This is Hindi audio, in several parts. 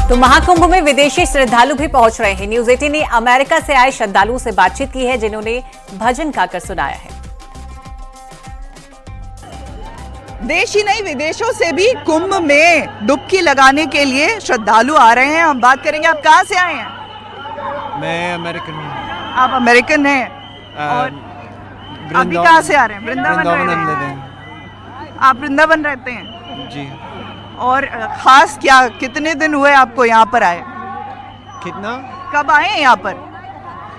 तो महाकुंभ में विदेशी श्रद्धालु भी पहुंच रहे हैं। न्यूज 18 ने अमेरिका से आए श्रद्धालुओं से बातचीत की है, जिन्होंने भजन गाकर सुनाया है। देश ही नहीं विदेशों से भी कुंभ में डुबकी लगाने के लिए श्रद्धालु आ रहे हैं। हम बात करेंगे, आप कहाँ से आए हैं? मैं अमेरिकन हूँ। आप अमेरिकन हैं और अभी कहाँ से आ रहे हैं? वृंदावन रह रहे हैं। आप वृंदावन रहते हैं जी। और खास क्या, कितने दिन हुए आपको यहाँ पर आए? कितना? कब आए हैं यहाँ पर?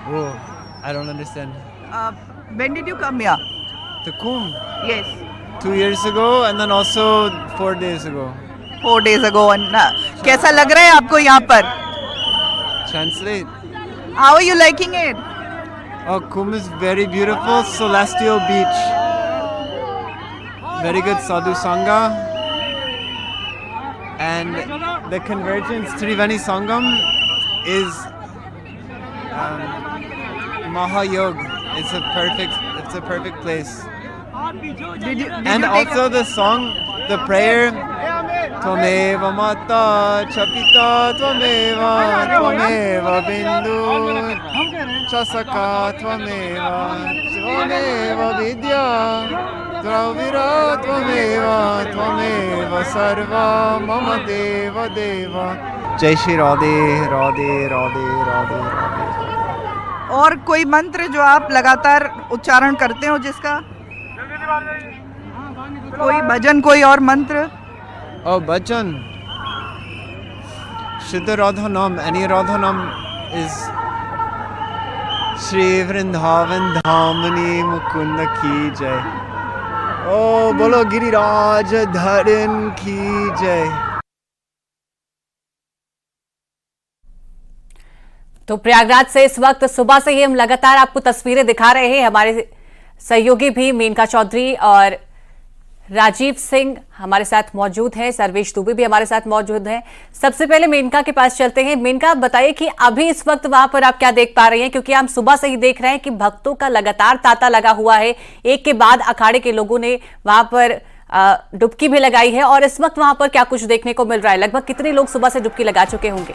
वो I don't understand. When did you come here? The Kumbh? Yes. 2 years ago and then also 4 days ago. 4 days ago. कैसा लग रहा है आपको यहाँ पर? Translate. How are you liking it? Oh, Kumbh is very beautiful. Celestial beach. Very good sadhu sangha. And the Convergence Triveni Sangam is Mahayog. It's a perfect place. Did you And take also the song, the prayer, Tvameva Mata Chapita Tvameva Bindu Chasaka Tvameva Vidya Dravira Tvameva Sarva Mama Deva Deva. Jai Shri Radhe Radhe Radhe Radhe Radhe. और कोई मंत्र जो आप लगातार उच्चारण करते हो जिसका? कोई भजन, कोई और मंत्र? Oh, bhajan. Shuddha Radhanam. Any Radhanam is Shri Vrindavan Dhamani Mukunda ki jai. Oh, bolo Giriraj Dharan ki jai. तो प्रयागराज से इस वक्त सुबह से ही हम लगातार आपको तस्वीरें दिखा रहे हैं। हमारे सहयोगी भी मेनका चौधरी और राजीव सिंह हमारे साथ मौजूद हैं, सर्वेश दुबे भी हमारे साथ मौजूद हैं। सबसे पहले मेनका के पास चलते हैं। मेनका, आप बताइए कि अभी इस वक्त वहां पर आप क्या देख पा रही हैं, क्योंकि हम सुबह से ही देख रहे हैं कि भक्तों का लगातार तांता लगा हुआ है। एक के बाद अखाड़े के लोगों ने वहां पर डुबकी भी लगाई है, और इस वक्त वहां पर क्या कुछ देखने को मिल रहा है? लगभग कितने लोग सुबह से डुबकी लगा चुके होंगे?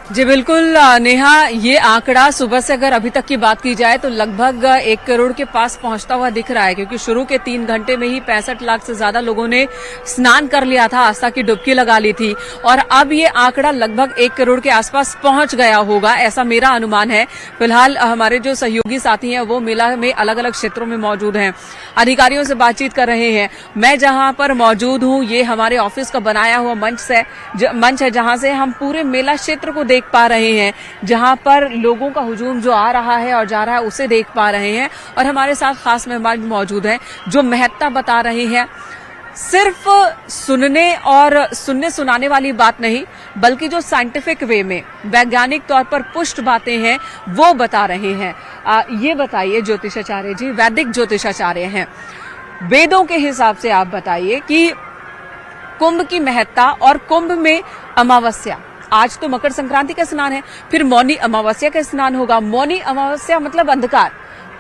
जी बिल्कुल नेहा, ये आंकड़ा सुबह से अगर अभी तक की बात की जाए तो लगभग 1 करोड़ के पास पहुंचता हुआ दिख रहा है, क्योंकि शुरू के 3 घंटे में ही 65 लाख से ज्यादा लोगों ने स्नान कर लिया था, आस्था की डुबकी लगा ली थी, और अब ये आंकड़ा लगभग 1 करोड़ के आसपास पहुंच गया होगा, ऐसा मेरा अनुमान है। फिलहाल हमारे जो सहयोगी साथी हैं वो मेला में अलग अलग क्षेत्रों में मौजूद हैं, अधिकारियों से बातचीत कर रहे हैं। मैं जहां पर मौजूद हूं, ये हमारे ऑफिस का बनाया हुआ मंच है, जहां से हम पूरे मेला क्षेत्र को देख पा रहे हैं, जहां पर लोगों का हुजूम जो आ रहा है और जा रहा है उसे देख पा रहे हैं। और हमारे साथ खास मेहमान मौजूद हैं जो महत्ता बता रहे हैं। सिर्फ सुनने सुनाने वाली बात नहीं, बल्कि जो साइंटिफिक वे में वैज्ञानिक तौर पर पुष्ट बातें हैं वो बता रहे हैं। ये बताइए ज्योतिषाचार्य जी, वैदिक ज्योतिषाचार्य हैं, वेदों के हिसाब से आप बताइए कि कुंभ की महत्ता और कुंभ में अमावस्या, आज तो मकर संक्रांति का स्नान है, फिर मौनी अमावस्या का स्नान होगा। मौनी अमावस्या मतलब अंधकार,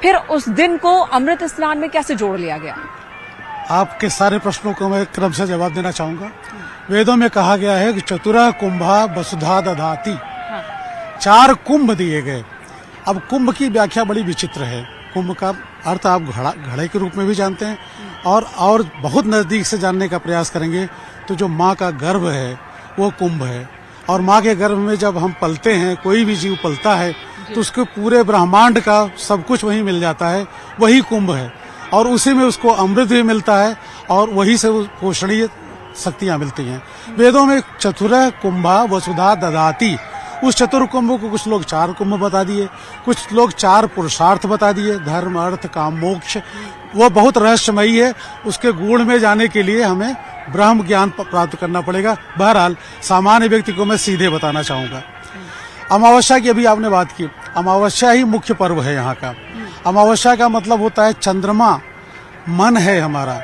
फिर उस दिन को अमृत स्नान में कैसे जोड़ लिया गया? आपके सारे प्रश्नों को मैं क्रम से जवाब देना चाहूंगा। वेदों में कहा गया है कि चतुरा कुंभा वसुधा दधाति, 4 कुंभ दिए गए। अब कुंभ की व्याख्या बड़ी विचित्र है। कुंभ का अर्थ आप घड़े के रूप में भी जानते हैं, और बहुत नजदीक से जानने का प्रयास करेंगे तो जो माँ का गर्भ है वो कुंभ है। और माँ के गर्भ में जब हम पलते हैं, कोई भी जीव पलता है, तो उसके पूरे ब्रह्मांड का सब कुछ वहीं मिल जाता है, वही कुंभ है। और उसी में उसको अमृत भी मिलता है, और वही से पोषणीय शक्तियां मिलती हैं। वेदों में चतुर कुंभा वसुधा दधाति, उस चतुर कुंभ को कुछ लोग 4 कुंभ बता दिए, कुछ लोग 4 पुरुषार्थ बता दिए, धर्म अर्थ काम मोक्ष। वो बहुत रहस्यमयी है, उसके गुण में जाने के लिए हमें ब्रह्म ज्ञान प्राप्त करना पड़ेगा। बहरहाल सामान्य व्यक्ति को मैं सीधे बताना चाहूंगा। अमावस्या की अभी आपने बात की, अमावस्या ही मुख्य पर्व है यहाँ का। अमावस्या का मतलब होता है चंद्रमा मन है हमारा,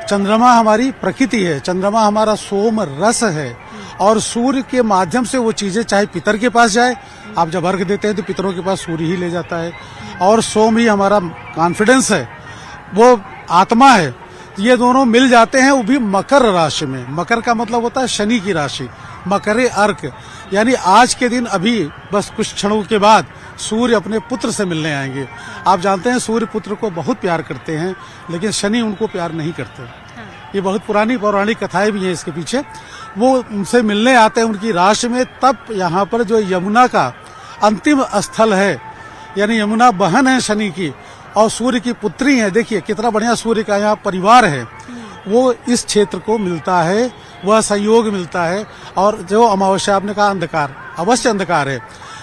चंद्रमा हमारी प्रकृति है, चंद्रमा हमारा सोम रस है, और सूर्य के माध्यम से वो चीजें चाहे पितर के पास जाए, आप जब अर्घ देते हैं तो पितरों के पास सूर्य ही ले जाता है, और सोम ही हमारा कॉन्फिडेंस है, वो आत्मा है। ये दोनों मिल जाते हैं, वो भी मकर राशि में। मकर का मतलब होता है शनि की राशि, मकरे अर्क, यानी आज के दिन अभी बस कुछ क्षणों के बाद सूर्य अपने पुत्र से मिलने आएंगे। आप जानते हैं सूर्य पुत्र को बहुत प्यार करते हैं, लेकिन शनि उनको प्यार नहीं करते। ये बहुत पुरानी पौराणिक कथाएं भी हैं इसके पीछे। वो उनसे मिलने आते हैं उनकी राशि में, तब यहाँ पर जो यमुना का अंतिम स्थल है, यानी यमुना बहन है शनि की और सूर्य की पुत्री है। देखिए कितना बढ़िया सूर्य का यहाँ परिवार है, वो इस क्षेत्र को मिलता है, वह संयोग मिलता है। और जो अमावस्या, आपने कहा अंधकार, अवश्य अंधकार है,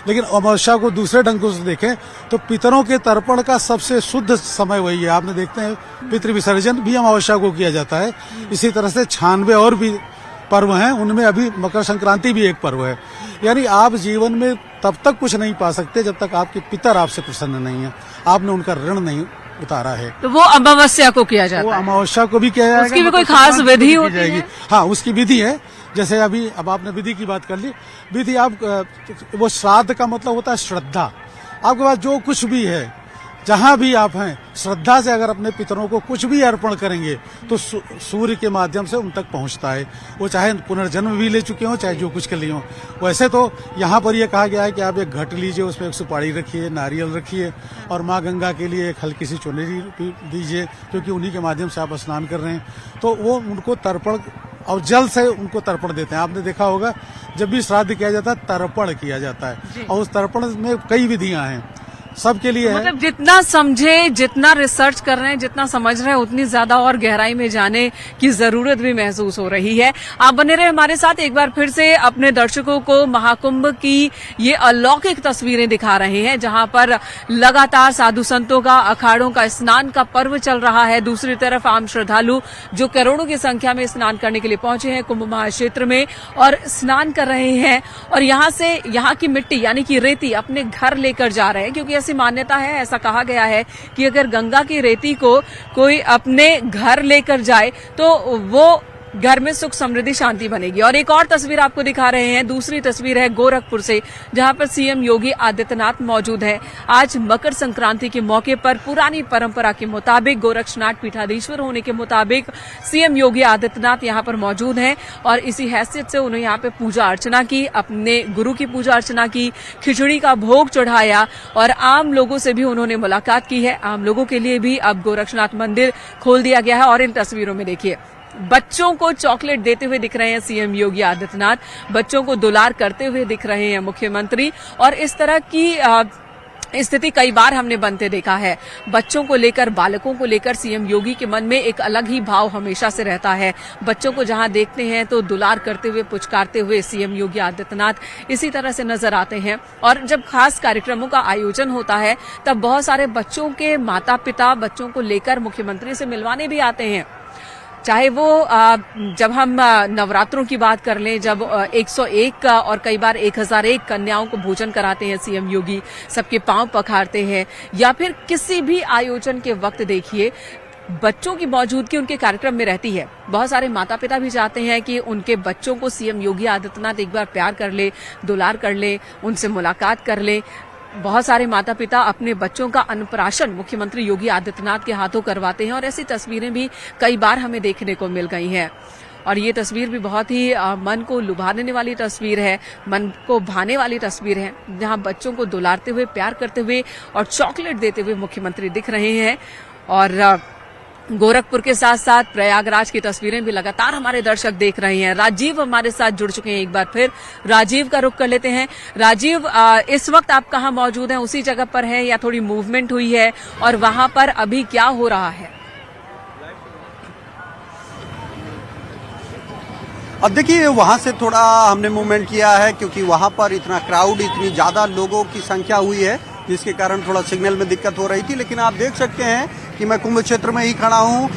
लेकिन अमावस्या को दूसरे ढंग से देखें तो पितरों के तर्पण का सबसे शुद्ध समय वही है। आपने देखते हैं पितृ विसर्जन भी अमावस्या को किया जाता है। इसी तरह से 96 और भी पर्व हैं, उनमें अभी मकर संक्रांति भी एक पर्व है। यानी आप जीवन में तब तक कुछ नहीं पा सकते जब तक आपके पितर आपसे प्रसन्न नहीं है, आपने उनका ऋण नहीं उतारा है। तो वो अमावस्या को किया जाता है, वो अमावस्या को भी किया जाएगा। उसकी भी कोई खास विधि होती है? हाँ, उसकी विधि है। जैसे अभी अब आपने विधि की बात कर ली, विधि आप वो श्राद्ध का मतलब होता है श्रद्धा। आपके पास जो कुछ भी है, जहां भी आप हैं, श्रद्धा से अगर अपने पितरों को कुछ भी अर्पण करेंगे तो सूर्य के माध्यम से उन तक पहुंचता है। वो चाहे पुनर्जन्म भी ले चुके हों, चाहे जो कुछ के लिए हों। वैसे तो यहाँ पर यह कहा गया है कि आप एक घट लीजिए, उसमें एक सुपारी रखिए, नारियल रखिए और माँ गंगा के लिए एक हल्की सी चुनरी दीजिए, क्योंकि उन्हीं के माध्यम से आप स्नान कर रहे हैं। तो वो उनको तर्पण और जल से उनको तर्पण देते हैं। आपने देखा होगा जब भी श्राद्ध किया जाता है तर्पण किया जाता है, और उस तर्पण में कई विधियां हैं, सबके लिए है। मतलब जितना समझे, जितना रिसर्च कर रहे हैं, जितना समझ रहे हैं, उतनी ज्यादा और गहराई में जाने की जरूरत भी महसूस हो रही है। आप बने रहे हमारे साथ। एक बार फिर से अपने दर्शकों को महाकुंभ की ये अलौकिक तस्वीरें दिखा रहे हैं, जहां पर लगातार साधु संतों का, अखाड़ों का स्नान का पर्व चल रहा है। दूसरी तरफ आम श्रद्धालु जो करोड़ों की संख्या में स्नान करने के लिए पहुंचे हैं कुंभ महाक्षेत्र में और स्नान कर रहे हैं, और यहाँ से यहाँ की मिट्टी यानी कि रेती अपने घर लेकर जा रहे हैं, क्योंकि ऐसी मान्यता है, ऐसा कहा गया है कि अगर गंगा की रेती को कोई अपने घर लेकर जाए तो वो घर में सुख समृद्धि शांति बनेगी। और एक और तस्वीर आपको दिखा रहे हैं, दूसरी तस्वीर है गोरखपुर से, जहां पर सीएम योगी आदित्यनाथ मौजूद है। आज मकर संक्रांति के मौके पर पुरानी परंपरा के मुताबिक, गोरक्षनाथ पीठाधीश्वर होने के मुताबिक सीएम योगी आदित्यनाथ यहां पर मौजूद हैं और इसी हैसियत से उन्होंने यहां पे पूजा अर्चना की, अपने गुरु की पूजा अर्चना की, खिचड़ी का भोग चढ़ाया और आम लोगों से भी उन्होंने मुलाकात की है। आम लोगों के लिए भी अब गोरक्षनाथ मंदिर खोल दिया गया है। और इन तस्वीरों में देखिए, बच्चों को चॉकलेट देते हुए दिख रहे हैं सीएम योगी आदित्यनाथ, बच्चों को दुलार करते हुए दिख रहे हैं मुख्यमंत्री। और इस तरह की स्थिति कई बार हमने बनते देखा है। बच्चों को लेकर, बालकों को लेकर सीएम योगी के मन में एक अलग ही भाव हमेशा से रहता है। बच्चों को जहां देखते हैं तो दुलार करते हुए, पुचकारते हुए सीएम योगी आदित्यनाथ इसी तरह से नजर आते हैं। और जब खास कार्यक्रमों का आयोजन होता है तब बहुत सारे बच्चों के माता पिता बच्चों को लेकर मुख्यमंत्री से मिलवाने भी आते हैं। चाहे वो जब हम नवरात्रों की बात कर लें, जब 101 और कई बार 1001 कन्याओं को भोजन कराते हैं सीएम योगी, सबके पांव पखारते हैं, या फिर किसी भी आयोजन के वक्त देखिए बच्चों की मौजूदगी उनके कार्यक्रम में रहती है। बहुत सारे माता पिता भी चाहते हैं कि उनके बच्चों को सीएम योगी आदित्यनाथ एक बार प्यार कर ले, दुलार कर ले, उनसे मुलाकात कर ले। बहुत सारे माता पिता अपने बच्चों का अन्नप्राशन मुख्यमंत्री योगी आदित्यनाथ के हाथों करवाते हैं और ऐसी तस्वीरें भी कई बार हमें देखने को मिल गई हैं। और ये तस्वीर भी बहुत ही मन को लुभाने वाली तस्वीर है, मन को भाने वाली तस्वीर है, जहां बच्चों को दुलारते हुए, प्यार करते हुए और चॉकलेट देते हुए मुख्यमंत्री दिख रहे हैं। और गोरखपुर के साथ साथ प्रयागराज की तस्वीरें भी लगातार हमारे दर्शक देख रहे हैं। राजीव हमारे साथ जुड़ चुके हैं, एक बार फिर राजीव का रुख कर लेते हैं। राजीव, इस वक्त आप कहाँ मौजूद हैं? उसी जगह पर है या थोड़ी मूवमेंट हुई है, और वहां पर अभी क्या हो रहा है? अब देखिए, वहाँ से थोड़ा हमने मूवमेंट किया है क्योंकि वहाँ पर इतना क्राउड, इतनी ज़्यादा लोगों की संख्या हुई है जिसके कारण थोड़ा सिग्नल में दिक्कत हो रही थी। लेकिन आप देख सकते हैं कि मैं कुंभ क्षेत्र में ही खड़ा हूँ,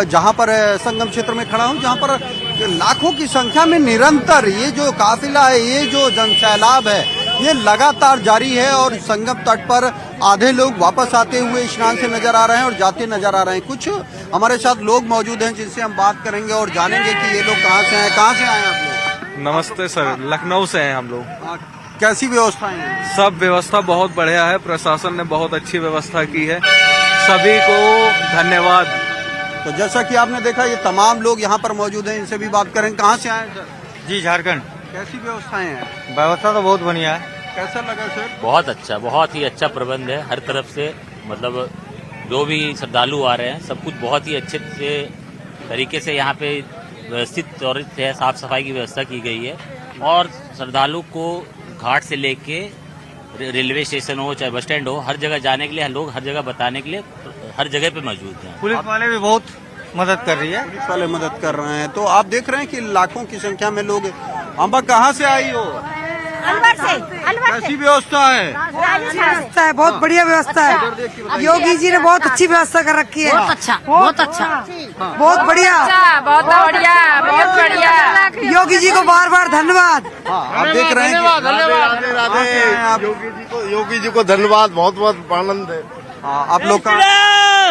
जहाँ पर संगम क्षेत्र में खड़ा हूँ, जहाँ पर लाखों की संख्या में निरंतर ये जो काफिला है, ये जो जनसैलाब है, ये लगातार जारी है। और संगम तट पर आधे लोग वापस आते हुए स्नान से नजर आ रहे हैं और जाते नजर आ रहे हैं। कुछ हमारे साथ लोग मौजूद हैं जिनसे हम बात करेंगे और जानेंगे कि ये लोग कहाँ से आए, कहाँ से आए आप लोग? नमस्ते सर, लखनऊ से हैं हम लोग। कैसी व्यवस्था है? सब व्यवस्था बहुत बढ़िया है, प्रशासन ने बहुत अच्छी व्यवस्था की है, सभी को धन्यवाद। तो जैसा कि आपने देखा ये तमाम लोग यहाँ पर मौजूद हैं, इनसे भी बात करें। कहाँ से आए सर? जी झारखंड। कैसी व्यवस्थाएं हैं? व्यवस्था तो बहुत बढ़िया है। कैसा लगा सर? बहुत अच्छा, बहुत ही अच्छा प्रबंध है हर तरफ से। मतलब जो भी श्रद्धालु आ रहे हैं सब कुछ बहुत ही अच्छे से तरीके से यहाँ पे व्यवस्थित और है, साफ सफाई की व्यवस्था की गई है। और श्रद्धालु को घाट से लेके रेलवे स्टेशन हो चाहे बस स्टैंड हो, हर जगह जाने के लिए लोग हर जगह बताने के लिए हर जगह पे मौजूद हैं। पुलिस वाले भी बहुत मदद कर रही है। पुलिस वाले मदद कर रहे हैं। तो आप देख रहे हैं कि लाखों की संख्या में लोग। अम्बा कहाँ से आई हो? अलवर से। कैसी व्यवस्था है? व्यवस्था है, बहुत बढ़िया व्यवस्था है। योगी जी ने बहुत अच्छी व्यवस्था कर रखी है। बहुत अच्छा, बहुत अच्छा, बहुत बढ़िया, बहुत बढ़िया, बहुत बढ़िया। योगी जी को बार बार धन्यवाद। आप देख रहे हैं योगी जी को धन्यवाद, बहुत बहुत आनंद है। आप लोग का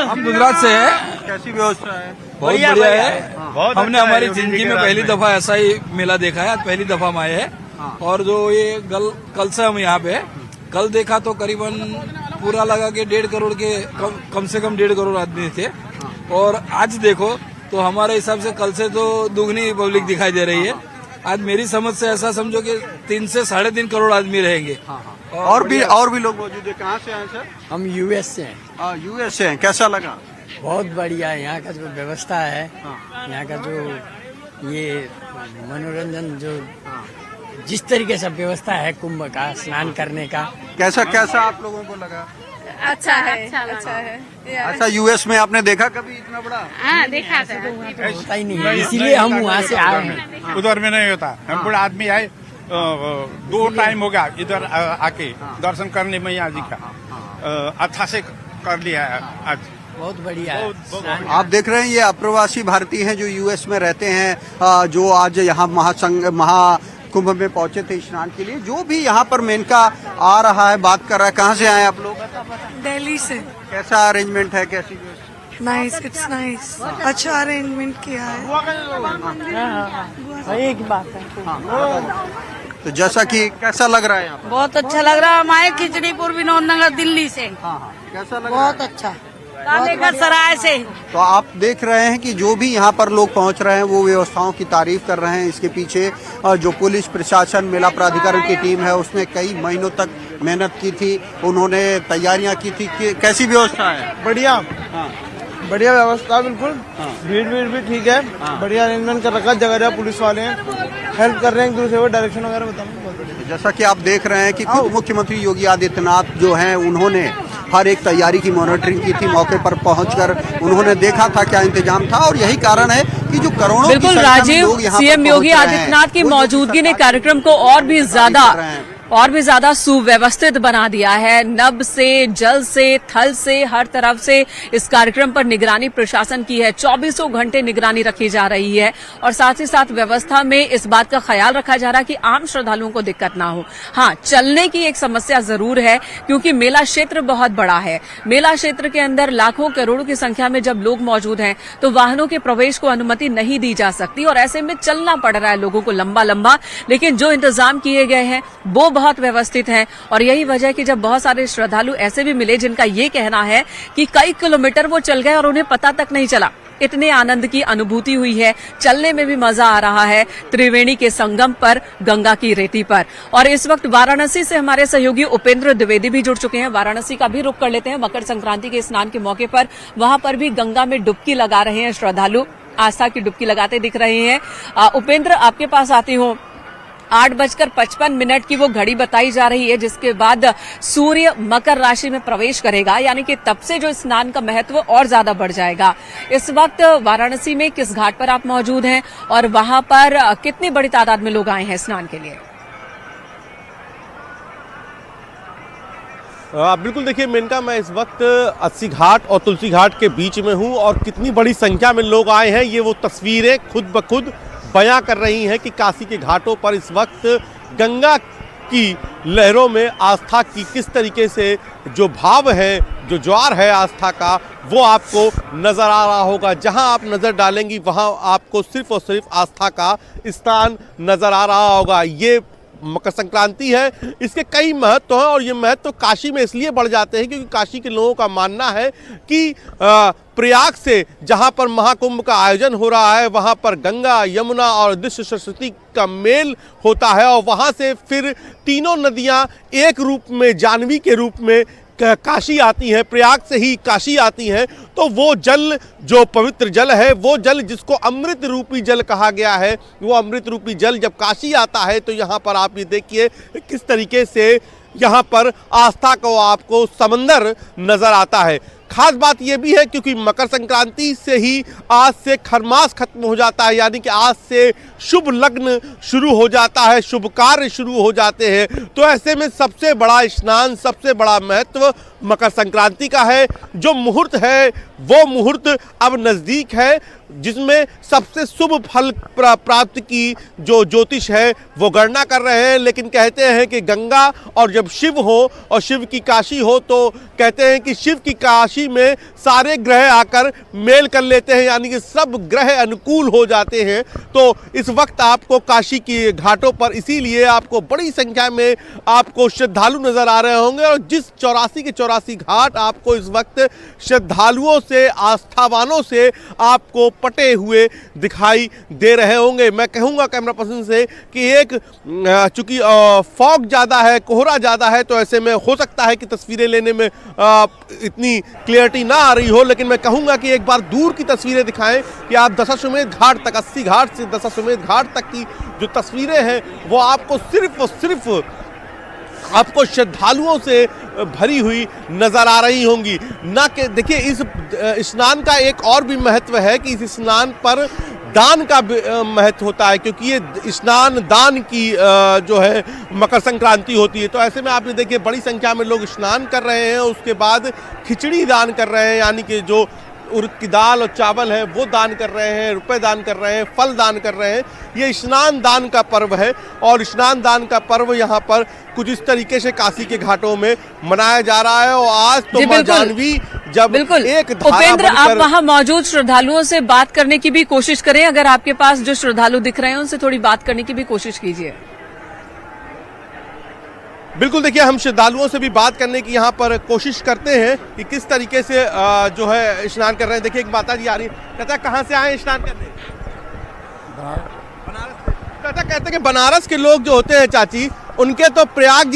हम गुजरात से हैं। कैसी व्यवस्था है? बहुत बढ़िया है। हमने हमारी जिंदगी में पहली दफा ऐसा ही मेला देखा है। आज पहली दफा हम आए हैं। और जो ये कल से हम यहाँ पे कल देखा तो करीबन पूरा लगा के 1.5 करोड़ के कम से कम 1.5 करोड़ आदमी थे। और आज देखो तो हमारे हिसाब से कल से तो दुगनी पब्लिक दिखाई दे रही है। आज मेरी समझ से ऐसा समझो कि 3 से 3.5 करोड़ आदमी रहेंगे। और भी लोग मौजूद है। कहाँ से आए सर? हम यूएस से हैं। यूएस से हैं। कैसा लगा? बहुत बढ़िया है। यहाँ का जो व्यवस्था है, यहाँ का जो ये मनोरंजन, जो जिस तरीके से व्यवस्था है कुंभ का स्नान करने का, कैसा आप लोगों को लगा? अच्छा है, अच्छा है। अच्छा, यूएस में आपने देखा कभी इतना बड़ा? हाँ, देखा था। होता ही नहीं है, इसीलिए हम वहाँ से आए हैं। उधर में नहीं होता। हम बड़ा आदमी आए, 2 टाइम हो गया इधर आके दर्शन करने मैया जी का। अच्छा से कर लिया है आज। बहुत बढ़िया है। आप देख रहे हैं ये अप्रवासी भारतीय हैं जो यूएस में रहते हैं, जो आज यहाँ महाकुंभ में पहुंचे थे स्नान के लिए। जो भी यहाँ पर मेनका आ रहा है, बात कर रहा है। कहाँ से आए आप लोग? दिल्ली से। कैसा अरेंजमेंट है? कैसी? Nice, it's nice. अच्छा अरेंजमेंट किया है। एक बात है। तो जैसा कि कैसा लग रहा है यहाँ? बहुत अच्छा लग रहा है। हम आए खिचड़ीपुर विनोद नगर दिल्ली से। कैसा लग बहुत अच्छा। सराय से। तो आप देख रहे हैं कि जो भी यहाँ पर लोग पहुँच रहे हैं वो व्यवस्थाओं की तारीफ कर रहे हैं। इसके पीछे जो पुलिस प्रशासन, मेला प्राधिकरण की टीम है, उसने कई महीनों तक मेहनत की थी, उन्होंने तैयारियां की थी। कैसी व्यवस्था है? बढ़िया, बढ़िया व्यवस्था, बिल्कुल। भीड़ भी ठीक है। बढ़िया अरेंजमेंट कर रखा है। जगह जगह पुलिस वाले हेल्प कर रहे हैं, एक दूसरे को डायरेक्शन वगैरह बताएंगे। जैसा कि आप देख रहे हैं कि खुद मुख्यमंत्री योगी आदित्यनाथ जो हैं, उन्होंने हर एक तैयारी की मॉनिटरिंग की थी। मौके पर पहुंचकर उन्होंने देखा था क्या इंतजाम था। और यही कारण है कि जो करोड़ों बिल्कुल राजीव, सीएम योगी आदित्यनाथ की मौजूदगी ने कार्यक्रम को और भी ज्यादा सुव्यवस्थित बना दिया है। नभ से, जल से, थल से, हर तरफ से इस कार्यक्रम पर निगरानी प्रशासन की है। 24 घंटे निगरानी रखी जा रही है। और साथ ही साथ व्यवस्था में इस बात का ख्याल रखा जा रहा है कि आम श्रद्धालुओं को दिक्कत ना हो। हाँ, चलने की एक समस्या जरूर है, क्योंकि मेला क्षेत्र बहुत बड़ा है। मेला क्षेत्र के अंदर लाखों करोड़ों की संख्या में जब लोग मौजूद हैं तो वाहनों के प्रवेश को अनुमति नहीं दी जा सकती। और ऐसे में चलना पड़ रहा है लोगों को लंबा। लेकिन जो इंतजाम किए गए हैं वो बहुत व्यवस्थित है। और यही वजह है कि जब बहुत सारे श्रद्धालु ऐसे भी मिले जिनका ये कहना है कि कई किलोमीटर वो चल गए और उन्हें पता तक नहीं चला, इतने आनंद की अनुभूति हुई है। चलने में भी मजा आ रहा है त्रिवेणी के संगम पर, गंगा की रेती पर। और इस वक्त वाराणसी से हमारे सहयोगी उपेंद्र द्विवेदी भी जुड़ चुके हैं। वाराणसी का भी रुख कर लेते हैं। मकर संक्रांति के स्नान के मौके पर वहां पर भी गंगा में डुबकी लगा रहे हैं श्रद्धालु, आस्था की डुबकी लगाते दिख रहे हैं। उपेंद्र, आपके पास आती हूं। 8:55 की वो घड़ी बताई जा रही है जिसके बाद सूर्य मकर राशि में प्रवेश करेगा, यानी कि तब से जो स्नान का महत्व और ज्यादा बढ़ जाएगा। इस वक्त वाराणसी में किस घाट पर आप मौजूद हैं और वहां पर कितनी बड़ी तादाद में लोग आए हैं स्नान के लिए? बिल्कुल, देखिए मेनका, मैं इस वक्त अस्सी घाट और तुलसी घाट के बीच में हूं और कितनी बड़ी संख्या में लोग आए हैं ये वो तस्वीरें खुद ब खुद बयां कर रही हैं कि काशी के घाटों पर इस वक्त गंगा की लहरों में आस्था की किस तरीके से जो भाव है, जो ज्वार है आस्था का, वो आपको नज़र आ रहा होगा। जहां आप नज़र डालेंगी वहां आपको सिर्फ और सिर्फ आस्था का स्थान नज़र आ रहा होगा। ये मकर संक्रांति है, इसके कई महत्व हैं और ये महत्व काशी में इसलिए बढ़ जाते हैं क्योंकि काशी के लोगों का मानना है कि प्रयाग से जहां पर महाकुंभ का आयोजन हो रहा है वहां पर गंगा, यमुना और दृश्य सरस्वती का मेल होता है और वहां से फिर तीनों नदियां एक रूप में, जाह्नवी के रूप में काशी आती हैं, प्रयाग से ही काशी आती हैं। तो वो जल जो पवित्र जल है, वो जल जिसको अमृत रूपी जल कहा गया है, वो अमृत रूपी जल जब काशी आता है तो यहाँ पर आप ये देखिए किस तरीके से यहाँ पर आस्था को आपको समंदर नजर आता है। खास बात यह भी है क्योंकि मकर संक्रांति से ही आज से खरमास खत्म हो जाता है, यानी कि आज से शुभ लग्न शुरू हो जाता है, शुभ कार्य शुरू हो जाते हैं। तो ऐसे में सबसे बड़ा स्नान, सबसे बड़ा महत्व मकर संक्रांति का है। जो मुहूर्त है वो मुहूर्त अब नज़दीक है, जिसमें सबसे शुभ फल प्राप्त की जो ज्योतिष है वो गणना कर रहे हैं। लेकिन कहते हैं कि गंगा और जब शिव हो और शिव की काशी हो तो कहते हैं कि शिव की काशी में सारे ग्रह आकर मेल कर लेते हैं, यानी कि सब ग्रह अनुकूल हो जाते हैं। तो इस वक्त आपको काशी के घाटों पर इसीलिए आपको बड़ी संख्या में आपको श्रद्धालु नजर आ रहे होंगे और जिस 84 के 84 घाट आपको इस वक्त श्रद्धालुओं से, आस्थावानों से आपको पटे हुए दिखाई दे रहे होंगे। मैं कहूँगा कैमरा पर्सन से कि एक चूंकि फॉग ज़्यादा है, कोहरा ज़्यादा है, तो ऐसे में हो सकता है कि तस्वीरें लेने में इतनी क्लियरिटी ना आ रही हो, लेकिन मैं कहूँगा कि एक बार दूर की तस्वीरें दिखाएं कि आप दशाश्वमेध घाट तक, 80 घाट से दशाश्वमेध घाट तक की जो तस्वीरें हैं वो आपको सिर्फ और सिर्फ आपको श्रद्धालुओं से भरी हुई नजर आ रही होंगी। ना कि देखिए इस स्नान का एक और भी महत्व है कि इस स्नान पर दान का महत्व होता है, क्योंकि ये स्नान दान की जो है मकर संक्रांति होती है। तो ऐसे में आप ये देखिए बड़ी संख्या में लोग स्नान कर रहे हैं, उसके बाद खिचड़ी दान कर रहे हैं, यानी कि जो उड़द की दाल और चावल है वो दान कर रहे हैं, रुपए दान कर रहे हैं, फल दान कर रहे हैं। ये स्नान दान का पर्व है और स्नान दान का पर्व यहाँ पर कुछ इस तरीके से काशी के घाटों में मनाया जा रहा है। और आज तो मां जाह्नवी जब बिल्कुल एक धारा उपेंद्र, आप बनकर वहाँ मौजूद श्रद्धालुओं से बात करने की भी कोशिश करें। अगर आपके पास जो श्रद्धालु दिख रहे हैं उनसे थोड़ी बात करने की भी कोशिश कीजिए। बिल्कुल, देखिए हम श्रद्धालुओं से भी बात करने की यहाँ पर कोशिश करते हैं कि किस तरीके से जो है स्नान कर रहे हैं। देखिए एक माता जी आ रही है, कहता है कहाँ से आए हैं स्नान करने? बनारस से। कहते हैं कि बनारस के लोग जो होते हैं चाची, उनके तो प्रयाग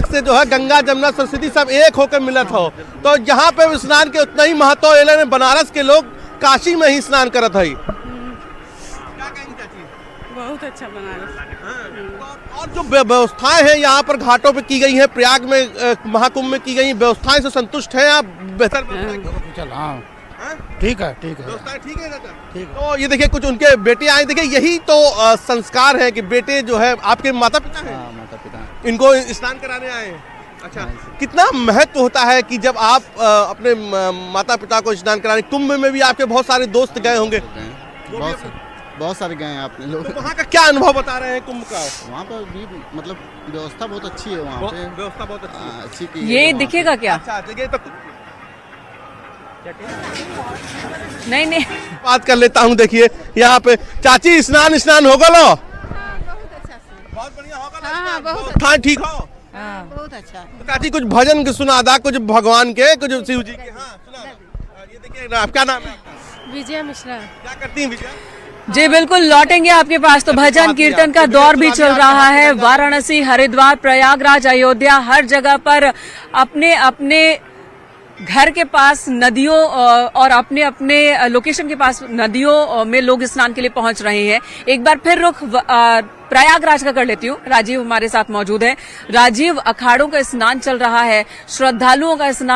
से जो है गंगा, जमुना, सरस्वती सब एक होकर मिलत हो, तो यहाँ पे स्नान के उतना ही महत्व है। बनारस के लोग काशी में ही स्नान करत है। क्या कहेंगे चाची? बहुत अच्छा बनारस। और जो व्यवस्थाएं हैं यहाँ पर घाटों पे की गई हैं, प्रयाग में महाकुंभ में की गई व्यवस्थाएं से संतुष्ट हैं आप? बेहतर ठीक है, ठीक है, व्यवस्थाएं ठीक है चाचा? ठीक। तो ये देखिए कुछ उनके बेटे आए, देखिए यही तो संस्कार है कि बेटे जो है आपके माता पिता हैं, माता पिता इनको स्नान कराने आए हैं। अच्छा, कितना महत्व होता है कि जब आप अपने माता पिता को स्नान कराने, कुंभ में भी आपके बहुत सारे दोस्त गए होंगे, बहुत सारे गए हैं आपने लोग। तो वहाँ का क्या अनुभव बता रहे हैं कुंभ का? वहाँ पर भी मतलब व्यवस्था बहुत अच्छी है, वहाँ पे व्यवस्था बहुत अच्छी की ये दिखेगा क्या? अच्छा, देखिए तो नहीं बात कर लेता हूँ। देखिए यहाँ पे चाची स्नान हो गलो? बहुत बढ़िया होगा। हाँ, बहुत हाँ, ठीक हो? बहुत अच्छा। तो चाची कुछ भजन के सुना दा, कुछ भगवान के, कुछ शिव जी के। हाँ सुना। ये देखिए आपका नाम है? विजय मिश्रा। क्या करती हैं विजय? जी बिल्कुल, लौटेंगे आपके पास। तो भजन कीर्तन का दौर भी चल रहा है। वाराणसी, हरिद्वार, प्रयागराज, अयोध्या, हर जगह पर अपने अपने घर के पास नदियों और अपने अपने लोकेशन के पास नदियों में लोग स्नान के लिए पहुंच रहे हैं। एक बार फिर रुख प्रयागराज का कर लेती हूँ। राजीव हमारे साथ मौजूद है। राजीव, अखाड़ों का स्नान चल रहा है, श्रद्धालुओं का स्नान